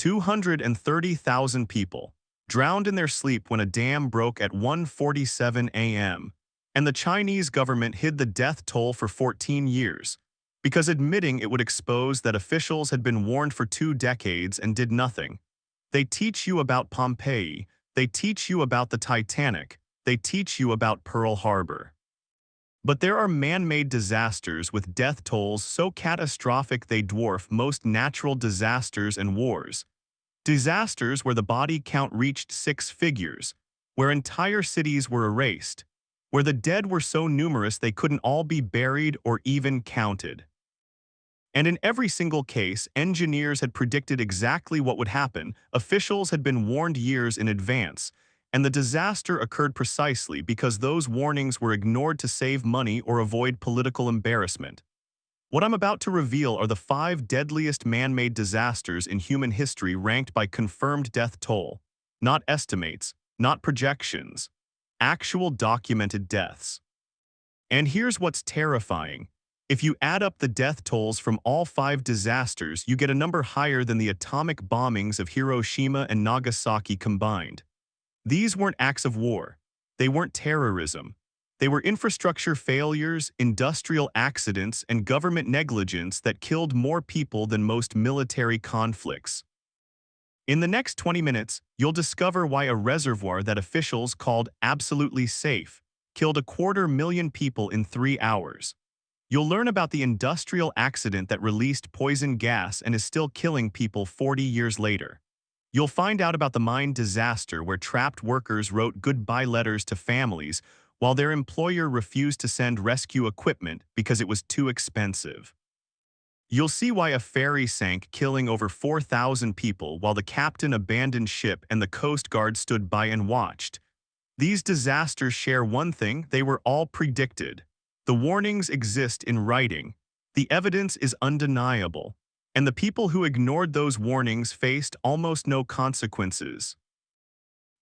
230,000 people drowned in their sleep when a dam broke at 1:47 a.m., and the Chinese government hid the death toll for 14 years, because admitting it would expose that officials had been warned for 2 decades and did nothing. They teach you about Pompeii, they teach you about the Titanic, they teach you about Pearl Harbor. But there are man-made disasters with death tolls so catastrophic they dwarf most natural disasters and wars. Disasters where the body count reached 6 figures, where entire cities were erased, where the dead were so numerous they couldn't all be buried or even counted. And in every single case, engineers had predicted exactly what would happen, officials had been warned years in advance, and the disaster occurred precisely because those warnings were ignored to save money or avoid political embarrassment. What I'm about to reveal are the 5 deadliest man-made disasters in human history ranked by confirmed death toll, not estimates, not projections, actual documented deaths. And here's what's terrifying. If you add up the death tolls from all 5 disasters, you get a number higher than the atomic bombings of Hiroshima and Nagasaki combined. These weren't acts of war. They weren't terrorism. They were infrastructure failures, industrial accidents, and government negligence that killed more people than most military conflicts. In the next 20 minutes, you'll discover why a reservoir that officials called absolutely safe killed 250,000 people in 3 hours. You'll learn about the industrial accident that released poison gas and is still killing people 40 years later. You'll find out about the mine disaster where trapped workers wrote goodbye letters to families while their employer refused to send rescue equipment because it was too expensive. You'll see why a ferry sank, killing over 4,000 people while the captain abandoned ship and the Coast Guard stood by and watched. These disasters share one thing: they were all predicted. The warnings exist in writing. The evidence is undeniable. And the people who ignored those warnings faced almost no consequences.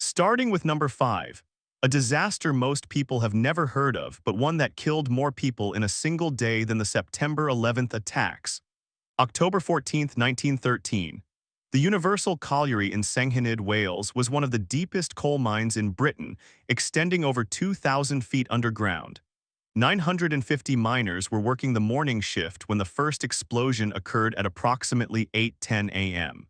Starting with number 5, a disaster most people have never heard of, but one that killed more people in a single day than the September 11th attacks. October 14, 1913. The Universal Colliery in Senghenydd, Wales, was one of the deepest coal mines in Britain, extending over 2,000 feet underground. 950 miners were working the morning shift when the first explosion occurred at approximately 8:10 a.m.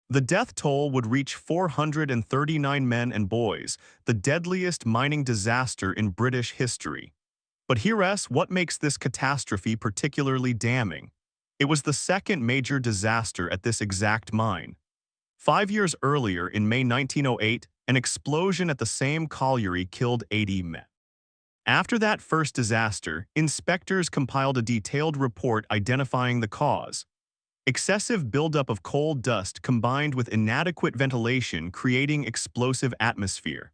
The death toll would reach 439 men and boys, the deadliest mining disaster in British history. But here's what makes this catastrophe particularly damning. It was the second major disaster at this exact mine. 5 years earlier, in May 1908, an explosion at the same colliery killed 80 men. After that first disaster, inspectors compiled a detailed report identifying the cause. Excessive buildup of coal dust combined with inadequate ventilation creating explosive atmosphere.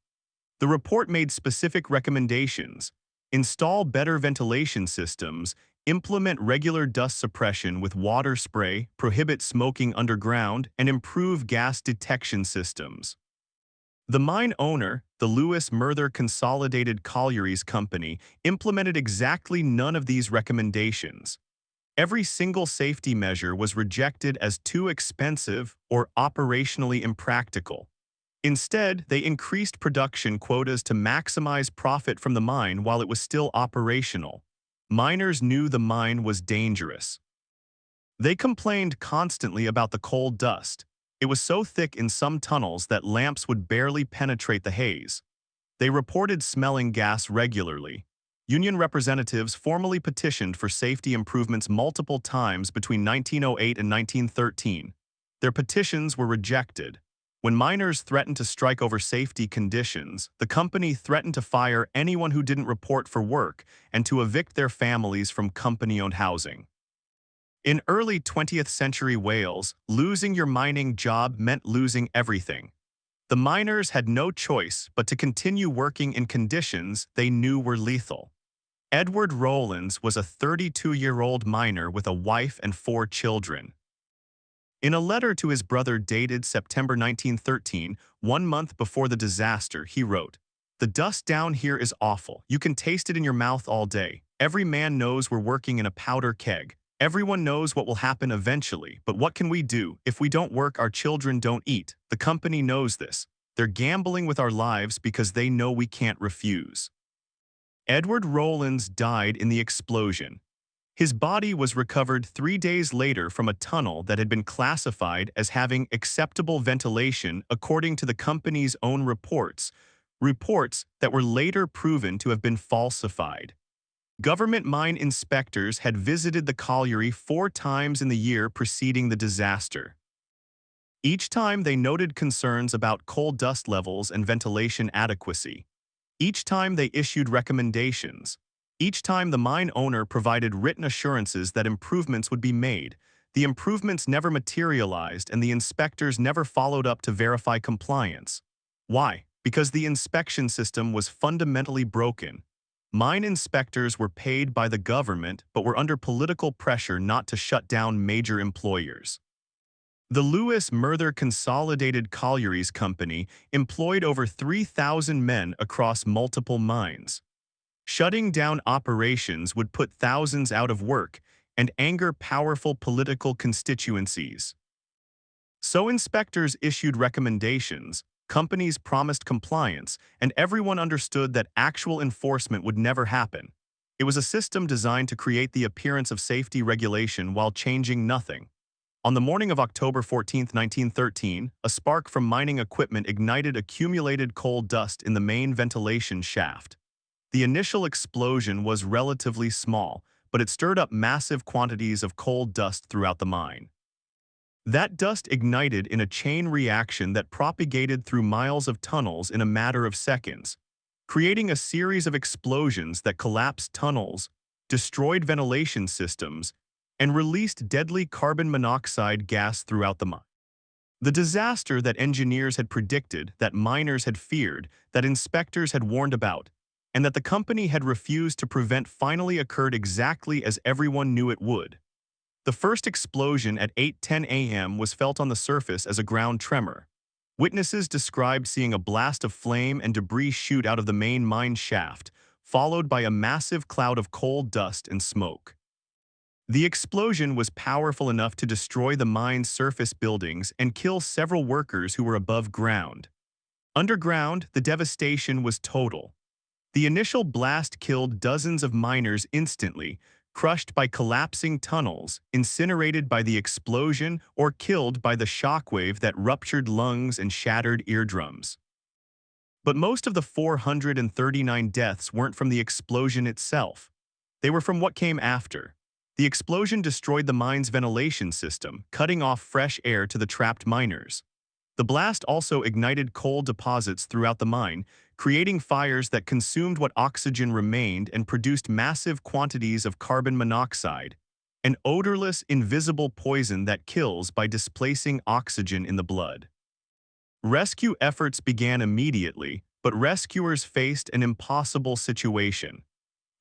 The report made specific recommendations: install better ventilation systems, implement regular dust suppression with water spray, prohibit smoking underground, and improve gas detection systems. The mine owner, the Lewis Merthyr Consolidated Collieries Company, implemented exactly none of these recommendations. Every single safety measure was rejected as too expensive or operationally impractical. Instead, they increased production quotas to maximize profit from the mine while it was still operational. Miners knew the mine was dangerous. They complained constantly about the coal dust. It was so thick in some tunnels that lamps would barely penetrate the haze. They reported smelling gas regularly. Union representatives formally petitioned for safety improvements multiple times between 1908 and 1913. Their petitions were rejected. When miners threatened to strike over safety conditions, the company threatened to fire anyone who didn't report for work and to evict their families from company-owned housing. In early 20th century Wales, losing your mining job meant losing everything. The miners had no choice but to continue working in conditions they knew were lethal. Edward Rowlands was a 32-year-old miner with a wife and 4 children. In a letter to his brother dated September 1913, 1 month before the disaster, he wrote, "The dust down here is awful. You can taste it in your mouth all day. Every man knows we're working in a powder keg. Everyone knows what will happen eventually, but what can we do? If we don't work, our children don't eat. The company knows this. They're gambling with our lives because they know we can't refuse. Edward Rowlands died in the explosion. His body was recovered 3 days later from a tunnel that had been classified as having acceptable ventilation according to the company's own reports that were later proven to have been falsified. Government mine inspectors had visited the colliery 4 times in the year preceding the disaster. Each time they noted concerns about coal dust levels and ventilation adequacy. Each time they issued recommendations. Each time the mine owner provided written assurances that improvements would be made. The improvements never materialized and the inspectors never followed up to verify compliance. Why? Because the inspection system was fundamentally broken. Mine inspectors were paid by the government but were under political pressure not to shut down major employers. The Lewis Merthyr Consolidated Collieries Company employed over 3,000 men across multiple mines. Shutting down operations would put thousands out of work and anger powerful political constituencies. So inspectors issued recommendations, companies promised compliance, and everyone understood that actual enforcement would never happen. It was a system designed to create the appearance of safety regulation while changing nothing. On the morning of October 14, 1913, a spark from mining equipment ignited accumulated coal dust in the main ventilation shaft. The initial explosion was relatively small, but it stirred up massive quantities of coal dust throughout the mine. That dust ignited in a chain reaction that propagated through miles of tunnels in a matter of seconds, creating a series of explosions that collapsed tunnels, destroyed ventilation systems, and released deadly carbon monoxide gas throughout the mine. The disaster that engineers had predicted, that miners had feared, that inspectors had warned about, and that the company had refused to prevent finally occurred exactly as everyone knew it would. The first explosion at 8:10 a.m. was felt on the surface as a ground tremor. Witnesses described seeing a blast of flame and debris shoot out of the main mine shaft, followed by a massive cloud of coal dust and smoke. The explosion was powerful enough to destroy the mine's surface buildings and kill several workers who were above ground. Underground, the devastation was total. The initial blast killed dozens of miners instantly, crushed by collapsing tunnels, incinerated by the explosion, or killed by the shockwave that ruptured lungs and shattered eardrums. But most of the 439 deaths weren't from the explosion itself. They were from what came after. The explosion destroyed the mine's ventilation system, cutting off fresh air to the trapped miners. The blast also ignited coal deposits throughout the mine, creating fires that consumed what oxygen remained and produced massive quantities of carbon monoxide, an odorless, invisible poison that kills by displacing oxygen in the blood. Rescue efforts began immediately, but rescuers faced an impossible situation.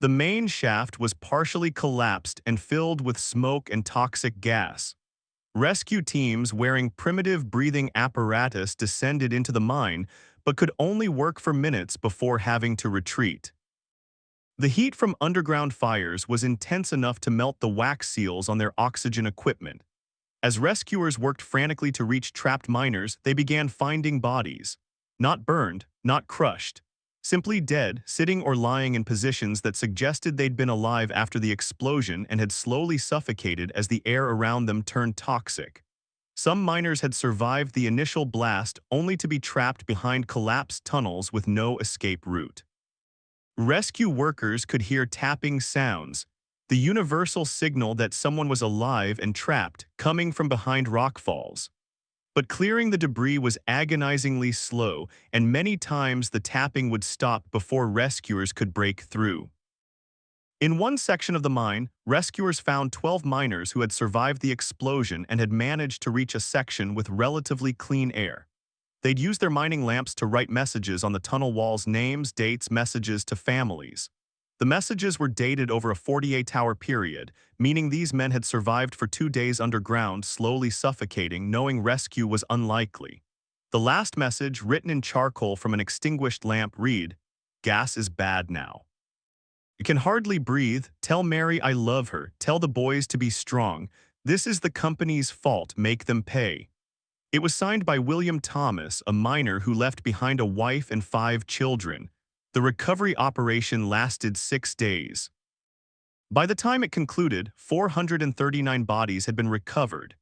The main shaft was partially collapsed and filled with smoke and toxic gas. Rescue teams wearing primitive breathing apparatus descended into the mine, but could only work for minutes before having to retreat. The heat from underground fires was intense enough to melt the wax seals on their oxygen equipment. As rescuers worked frantically to reach trapped miners, they began finding bodies. Not burned, not crushed. Simply dead, sitting or lying in positions that suggested they'd been alive after the explosion and had slowly suffocated as the air around them turned toxic. Some miners had survived the initial blast only to be trapped behind collapsed tunnels with no escape route. Rescue workers could hear tapping sounds, the universal signal that someone was alive and trapped, coming from behind rockfalls. But clearing the debris was agonizingly slow, and many times the tapping would stop before rescuers could break through. In one section of the mine, rescuers found 12 miners who had survived the explosion and had managed to reach a section with relatively clean air. They'd used their mining lamps to write messages on the tunnel walls, names, dates, messages to families. The messages were dated over a 48-hour period, meaning these men had survived for 2 days underground, slowly suffocating, knowing rescue was unlikely. The last message, written in charcoal from an extinguished lamp, read, "Gas is bad now." Can hardly breathe, tell Mary I love her, tell the boys to be strong. This is the company's fault, make them pay. It was signed by William Thomas, a miner who left behind a wife and 5 children. The recovery operation lasted 6 days. By the time it concluded, 439 bodies had been recovered.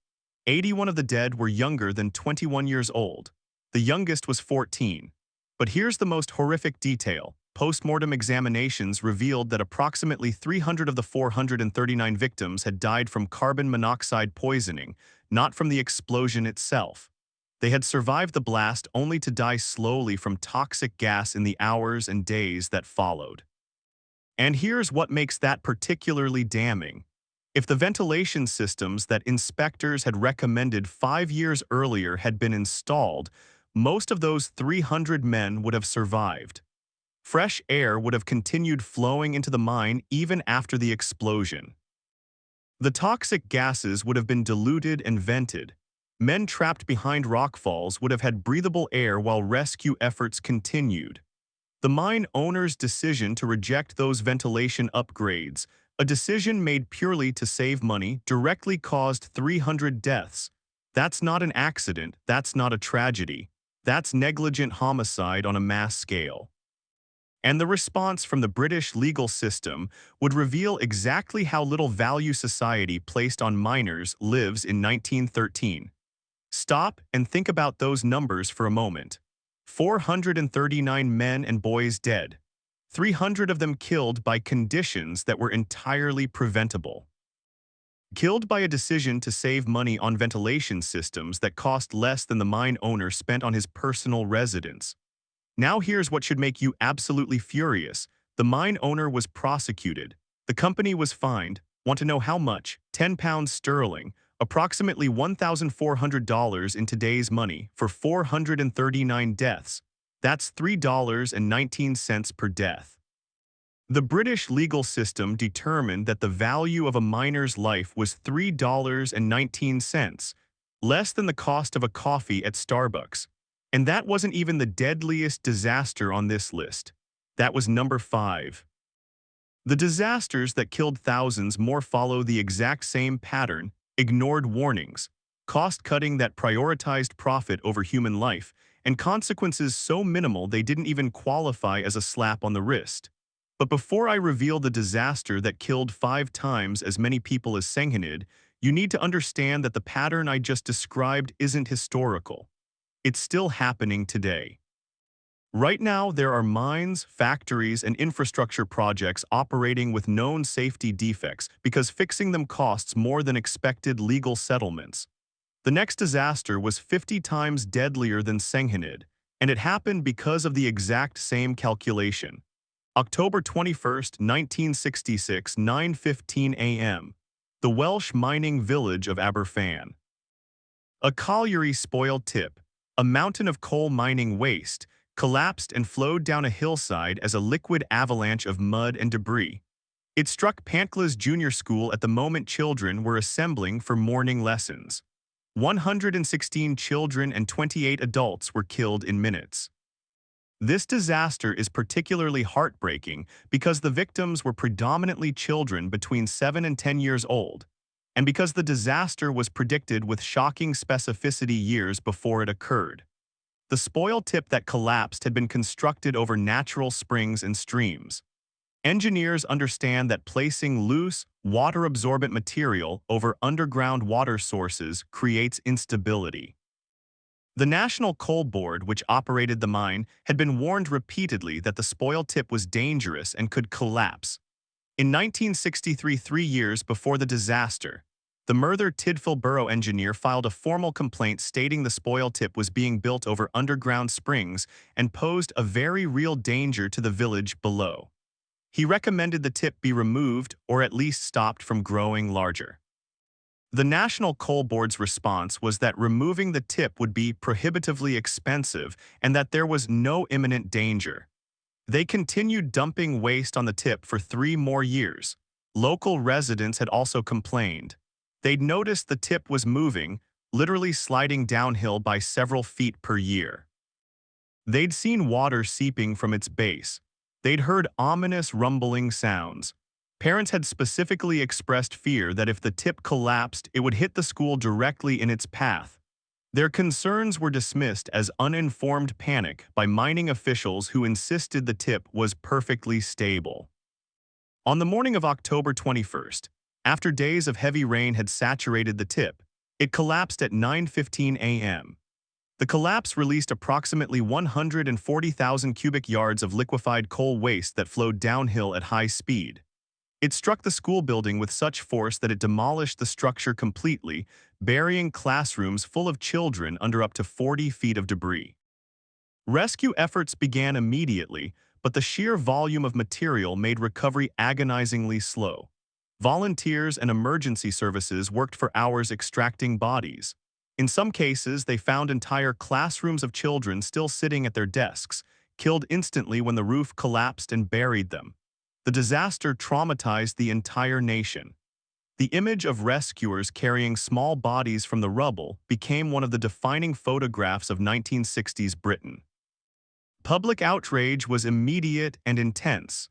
81 of the dead were younger than 21 years old. The youngest was 14. But here's the most horrific detail. Post-mortem examinations revealed that approximately 300 of the 439 victims had died from carbon monoxide poisoning, not from the explosion itself. They had survived the blast only to die slowly from toxic gas in the hours and days that followed. And here's what makes that particularly damning. If the ventilation systems that inspectors had recommended 5 years earlier had been installed, most of those 300 men would have survived. Fresh air would have continued flowing into the mine even after the explosion. The toxic gases would have been diluted and vented. Men trapped behind rockfalls would have had breathable air while rescue efforts continued. The mine owner's decision to reject those ventilation upgrades, a decision made purely to save money, directly caused 300 deaths. That's not an accident, that's not a tragedy. That's negligent homicide on a mass scale. And the response from the British legal system would reveal exactly how little value society placed on miners lives in 1913. Stop and think about those numbers for a moment. 439 men and boys dead. 300 of them killed by conditions that were entirely preventable. Killed by a decision to save money on ventilation systems that cost less than the mine owner spent on his personal residence. Now here's what should make you absolutely furious. The mine owner was prosecuted. The company was fined. Want to know how much? £10 sterling, approximately $1,400 in today's money, for 439 deaths. That's $3.19 per death. The British legal system determined that the value of a miner's life was $3.19, less than the cost of a coffee at Starbucks. And that wasn't even the deadliest disaster on this list. That was number 5. The disasters that killed thousands more follow the exact same pattern: ignored warnings, cost-cutting that prioritized profit over human life, and consequences so minimal they didn't even qualify as a slap on the wrist. But before I reveal the disaster that killed 5 times as many people as Senghenydd, you need to understand that the pattern I just described isn't historical. It's still happening today. Right now, there are mines, factories, and infrastructure projects operating with known safety defects because fixing them costs more than expected legal settlements. The next disaster was 50 times deadlier than Senghenydd, and it happened because of the exact same calculation. October 21, 1966, 9:15 a.m. The Welsh mining village of Aberfan. A colliery spoil tip, a mountain of coal mining waste, collapsed and flowed down a hillside as a liquid avalanche of mud and debris. It struck Pantlas Junior School at the moment children were assembling for morning lessons. 116 children and 28 adults were killed in minutes. This disaster is particularly heartbreaking because the victims were predominantly children between 7 and 10 years old, and because the disaster was predicted with shocking specificity years before it occurred. The spoil tip that collapsed had been constructed over natural springs and streams. Engineers understand that placing loose, water-absorbent material over underground water sources creates instability. The National Coal Board, which operated the mine, had been warned repeatedly that the spoil tip was dangerous and could collapse. In 1963, 3 years before the disaster, the Merthyr Tydfil borough engineer filed a formal complaint stating the spoil tip was being built over underground springs and posed a very real danger to the village below. He recommended the tip be removed or at least stopped from growing larger. The National Coal Board's response was that removing the tip would be prohibitively expensive and that there was no imminent danger. They continued dumping waste on the tip for 3 more years. Local residents had also complained. They'd noticed the tip was moving, literally sliding downhill by several feet per year. They'd seen water seeping from its base. They'd heard ominous rumbling sounds. Parents had specifically expressed fear that if the tip collapsed, it would hit the school directly in its path. Their concerns were dismissed as uninformed panic by mining officials who insisted the tip was perfectly stable. On the morning of October 21st, after days of heavy rain had saturated the tip, it collapsed at 9:15 a.m. The collapse released approximately 140,000 cubic yards of liquefied coal waste that flowed downhill at high speed. It struck the school building with such force that it demolished the structure completely, burying classrooms full of children under up to 40 feet of debris. Rescue efforts began immediately, but the sheer volume of material made recovery agonizingly slow. Volunteers and emergency services worked for hours extracting bodies. In some cases, they found entire classrooms of children still sitting at their desks, killed instantly when the roof collapsed and buried them. The disaster traumatized the entire nation. The image of rescuers carrying small bodies from the rubble became one of the defining photographs of 1960s Britain. Public outrage was immediate and intense.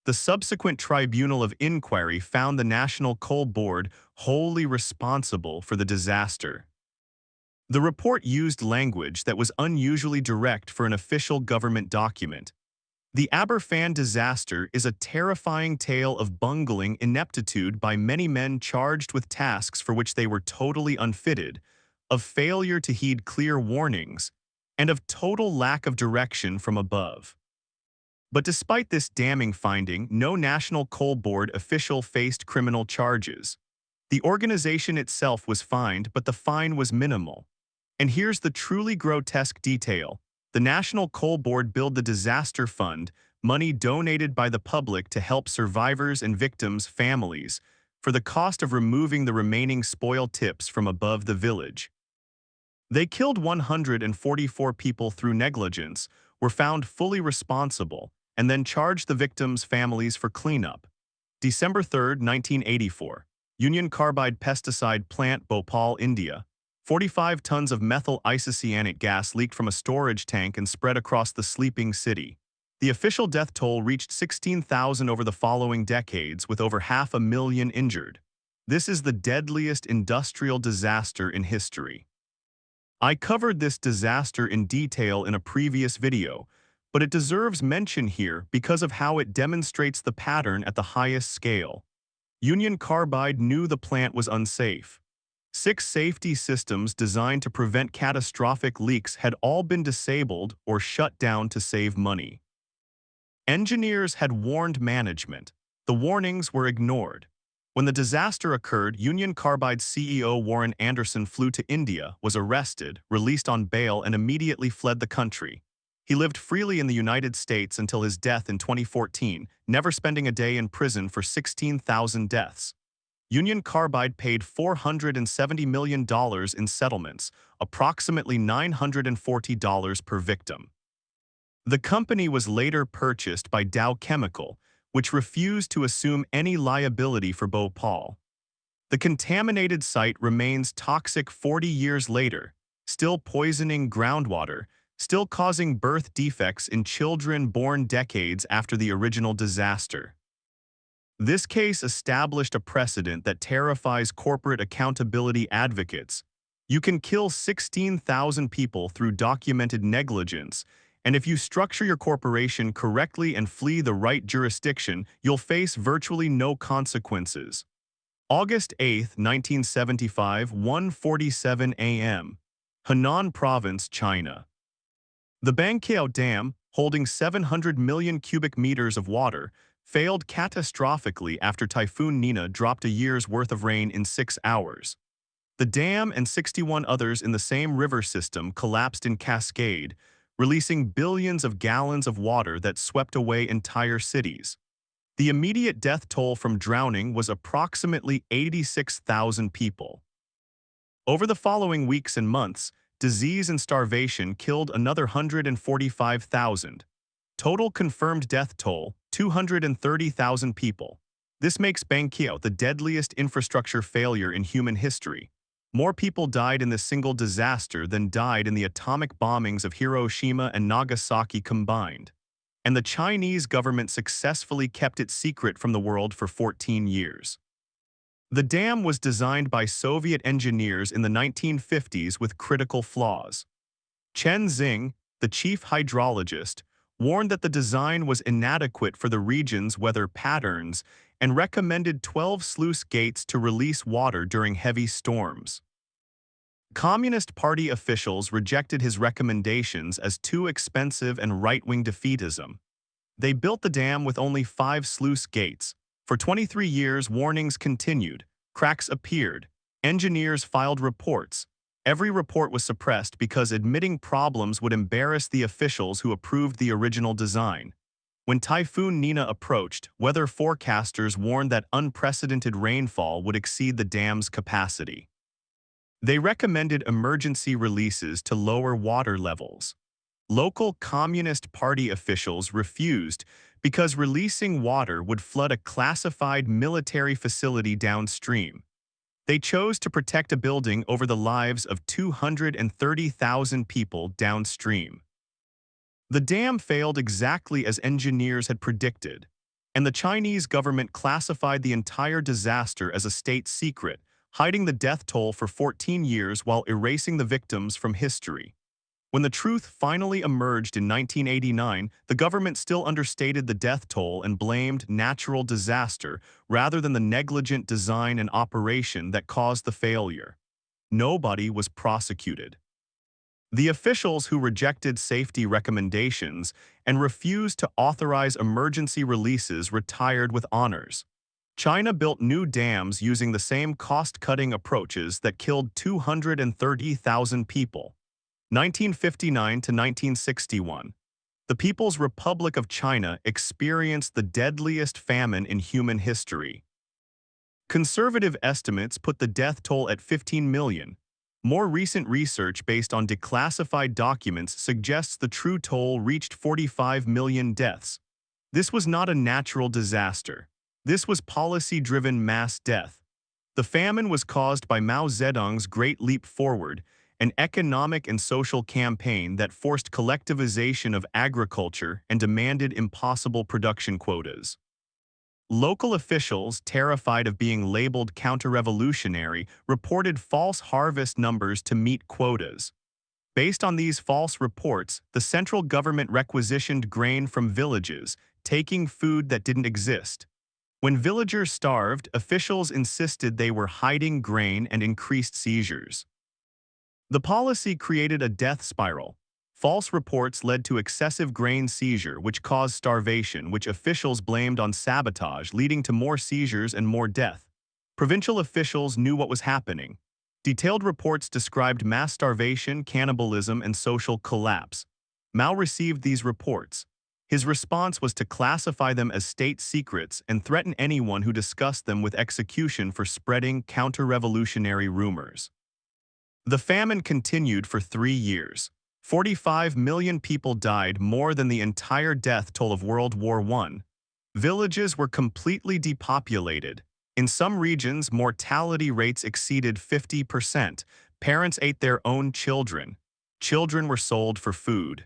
The subsequent Tribunal of Inquiry found the National Coal Board wholly responsible for the disaster. The report used language that was unusually direct for an official government document. The Aberfan disaster is a terrifying tale of bungling ineptitude by many men charged with tasks for which they were totally unfitted, of failure to heed clear warnings, and of total lack of direction from above. But despite this damning finding, no National Coal Board official faced criminal charges. The organization itself was fined, but the fine was minimal. And here's the truly grotesque detail. The National Coal Board billed the disaster fund, money donated by the public to help survivors and victims' families, for the cost of removing the remaining spoil tips from above the village. They killed 144 people through negligence, were found fully responsible, and then charged the victims' families for cleanup. December 3, 1984. Union Carbide Pesticide Plant, Bhopal, India. 45 tons of methyl isocyanate gas leaked from a storage tank and spread across the sleeping city. The official death toll reached 16,000 over the following decades, with over 500,000 injured. This is the deadliest industrial disaster in history. I covered this disaster in detail in a previous video, but it deserves mention here because of how it demonstrates the pattern at the highest scale. Union Carbide knew the plant was unsafe. 6 safety systems designed to prevent catastrophic leaks had all been disabled or shut down to save money. Engineers had warned management. The warnings were ignored. When the disaster occurred, Union Carbide's CEO Warren Anderson flew to India, was arrested, released on bail, and immediately fled the country. He lived freely in the United States until his death in 2014, never spending a day in prison for 16,000 deaths. Union Carbide paid $470 million in settlements, approximately $940 per victim. The company was later purchased by Dow Chemical, which refused to assume any liability for Bhopal. The contaminated site remains toxic 40 years later, still poisoning groundwater, still causing birth defects in children born decades after the original disaster. This case established a precedent that terrifies corporate accountability advocates. You can kill 16,000 people through documented negligence, and if you structure your corporation correctly and flee the right jurisdiction, you'll face virtually no consequences. August 8, 1975, 1:47 a.m. Henan Province, China. The Bangkiao Dam, holding 700 million cubic meters of water, failed catastrophically after Typhoon Nina dropped a year's worth of rain in 6 hours. The dam and 61 others in the same river system collapsed in cascade, releasing billions of gallons of water that swept away entire cities. The immediate death toll from drowning was approximately 86,000 people. Over the following weeks and months, disease and starvation killed another 145,000. Total confirmed death toll, 230,000 people. This makes Bangkiao the deadliest infrastructure failure in human history. More people died in this single disaster than died in the atomic bombings of Hiroshima and Nagasaki combined. and the Chinese government successfully kept it secret from the world for 14 years. The dam was designed by Soviet engineers in the 1950s with critical flaws. Chen Xing, the chief hydrologist, warned that the design was inadequate for the region's weather patterns and recommended 12 sluice gates to release water during heavy storms. Communist Party officials rejected his recommendations as too expensive and right-wing defeatism. They built the dam with only 5 sluice gates. For 23 years, warnings continued. Cracks appeared. Engineers filed reports. Every report was suppressed because admitting problems would embarrass the officials who approved the original design. When Typhoon Nina approached, weather forecasters warned that unprecedented rainfall would exceed the dam's capacity. They recommended emergency releases to lower water levels. Local Communist Party officials refused because releasing water would flood a classified military facility downstream. They chose to protect a building over the lives of 230,000 people downstream. The dam failed exactly as engineers had predicted, and the Chinese government classified the entire disaster as a state secret, hiding the death toll for 14 years while erasing the victims from history. When the truth finally emerged in 1989, the government still understated the death toll and blamed natural disaster rather than the negligent design and operation that caused the failure. Nobody was prosecuted. The officials who rejected safety recommendations and refused to authorize emergency releases retired with honors. China built new dams using the same cost-cutting approaches that killed 230,000 people. 1959 to 1961. The People's Republic of China experienced the deadliest famine in human history. Conservative estimates put the death toll at 15 million. More recent research based on declassified documents suggests the true toll reached 45 million deaths. This was not a natural disaster. This was policy-driven mass death. The famine was caused by Mao Zedong's Great Leap Forward, an economic and social campaign that forced collectivization of agriculture and demanded impossible production quotas. Local officials, terrified of being labeled counter-revolutionary, reported false harvest numbers to meet quotas. Based on these false reports, the central government requisitioned grain from villages, taking food that didn't exist. When villagers starved, officials insisted they were hiding grain and increased seizures. The policy created a death spiral. False reports led to excessive grain seizure, which caused starvation, which officials blamed on sabotage, leading to more seizures and more death. Provincial officials knew what was happening. Detailed reports described mass starvation, cannibalism, and social collapse. Mao received these reports. His response was to classify them as state secrets and threaten anyone who discussed them with execution for spreading counter-revolutionary rumors. The famine continued for 3 years. 45 million people died, more than the entire death toll of World War I. Villages were completely depopulated. In some regions, mortality rates exceeded 50%. Parents ate their own children. Children were sold for food.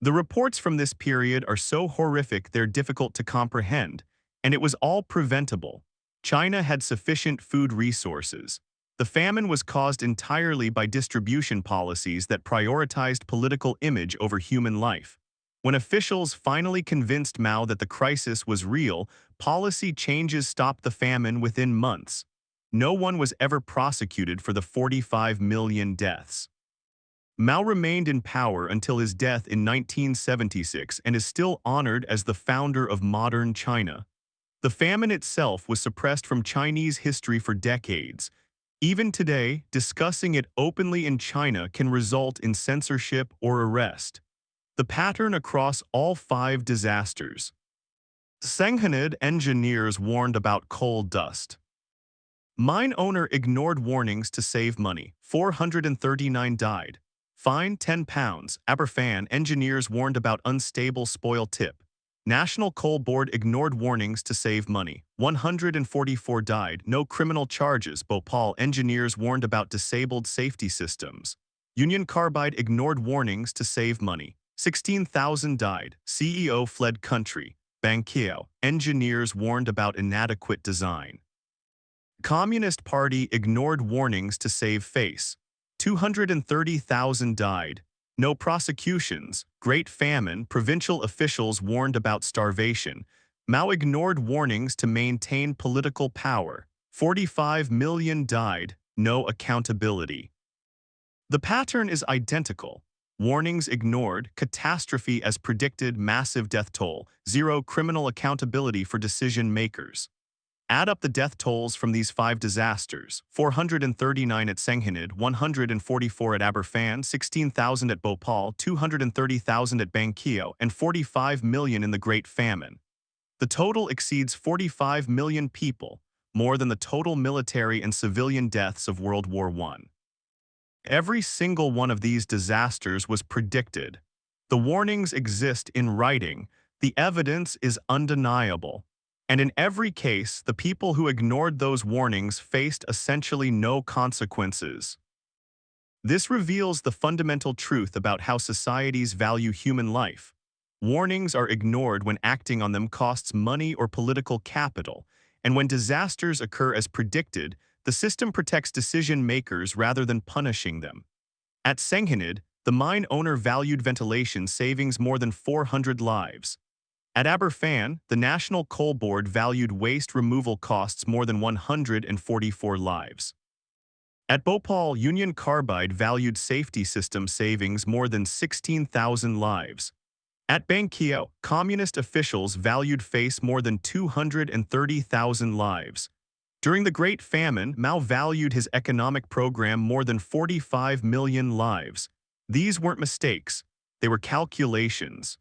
The reports from this period are so horrific they're difficult to comprehend, and it was all preventable. China had sufficient food resources. The famine was caused entirely by distribution policies that prioritized political image over human life. When officials finally convinced Mao that the crisis was real, policy changes stopped the famine within months. No one was ever prosecuted for the 45 million deaths. Mao remained in power until his death in 1976 and is still honored as the founder of modern China. The famine itself was suppressed from Chinese history for decades. Even today, discussing it openly in China can result in censorship or arrest. The pattern across all 5 disasters. Senghenydd engineers warned about coal dust. Mine owner ignored warnings to save money. 439 died. Fine £10. Aberfan engineers warned about unstable spoil tip. National Coal Board ignored warnings to save money. 144 died. No criminal charges. Bhopal engineers warned about disabled safety systems. Union Carbide ignored warnings to save money. 16,000 died. CEO fled country. Bangkeo. Engineers warned about inadequate design. Communist Party ignored warnings to save face. 230,000 died. No prosecutions. Great famine. Provincial officials warned about starvation. Mao ignored warnings to maintain political power. 45 million died. No accountability. The pattern is identical. Warnings ignored, catastrophe as predicted, massive death toll, zero criminal accountability for decision makers. Add up the death tolls from these 5 disasters: 439 at Senghenydd, 144 at Aberfan, 16,000 at Bhopal, 230,000 at Bangkeo, and 45 million in the Great Famine. The total exceeds 45 million people, more than the total military and civilian deaths of World War I. Every single one of these disasters was predicted. The warnings exist in writing. The evidence is undeniable. And in every case, the people who ignored those warnings faced essentially no consequences. This reveals the fundamental truth about how societies value human life. Warnings are ignored when acting on them costs money or political capital, and when disasters occur as predicted, the system protects decision makers rather than punishing them. At Senghenydd, the mine owner valued ventilation savings more than 400 lives. At Aberfan, the National Coal Board valued waste removal costs more than 144 lives. At Bhopal, Union Carbide valued safety system savings more than 16,000 lives. At Bangkeo, communist officials valued face more than 230,000 lives. During the Great Famine, Mao valued his economic program more than 45 million lives. These weren't mistakes, they were calculations.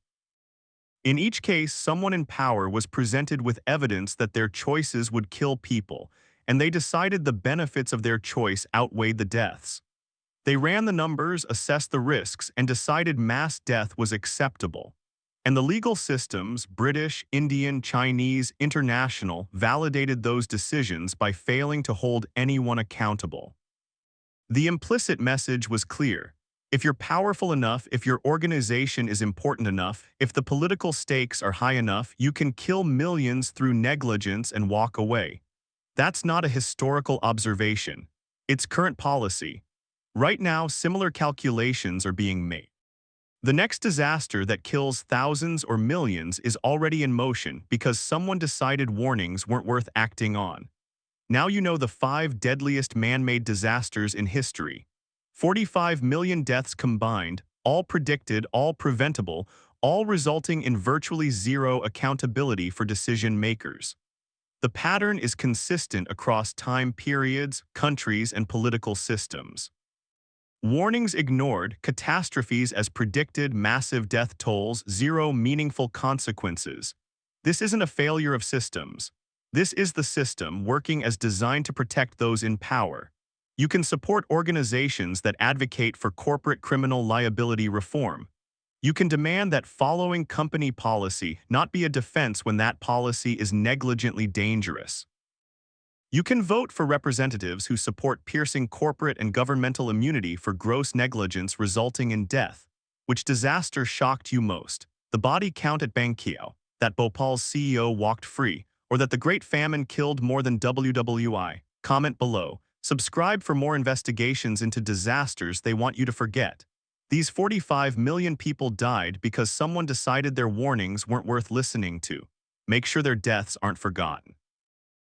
In each case, someone in power was presented with evidence that their choices would kill people, and they decided the benefits of their choice outweighed the deaths. They ran the numbers, assessed the risks, and decided mass death was acceptable. And the legal systems, British, Indian, Chinese, international, validated those decisions by failing to hold anyone accountable. The implicit message was clear. If you're powerful enough, if your organization is important enough, if the political stakes are high enough, you can kill millions through negligence and walk away. That's not a historical observation. It's current policy. Right now, similar calculations are being made. The next disaster that kills thousands or millions is already in motion because someone decided warnings weren't worth acting on. Now you know the 5 deadliest man-made disasters in history. 45 million deaths combined, all predicted, all preventable, all resulting in virtually zero accountability for decision makers. The pattern is consistent across time periods, countries, and political systems. Warnings ignored, catastrophes as predicted, massive death tolls, zero meaningful consequences. This isn't a failure of systems. This is the system working as designed to protect those in power. You can support organizations that advocate for corporate criminal liability reform. You can demand that following company policy not be a defense when that policy is negligently dangerous. You can vote for representatives who support piercing corporate and governmental immunity for gross negligence resulting in death. Which disaster shocked you most? The body count at Bangkeo, that Bhopal's CEO walked free, or that the Great Famine killed more than WWI? Comment below. Subscribe for more investigations into disasters they want you to forget. These 45 million people died because someone decided their warnings weren't worth listening to. Make sure their deaths aren't forgotten.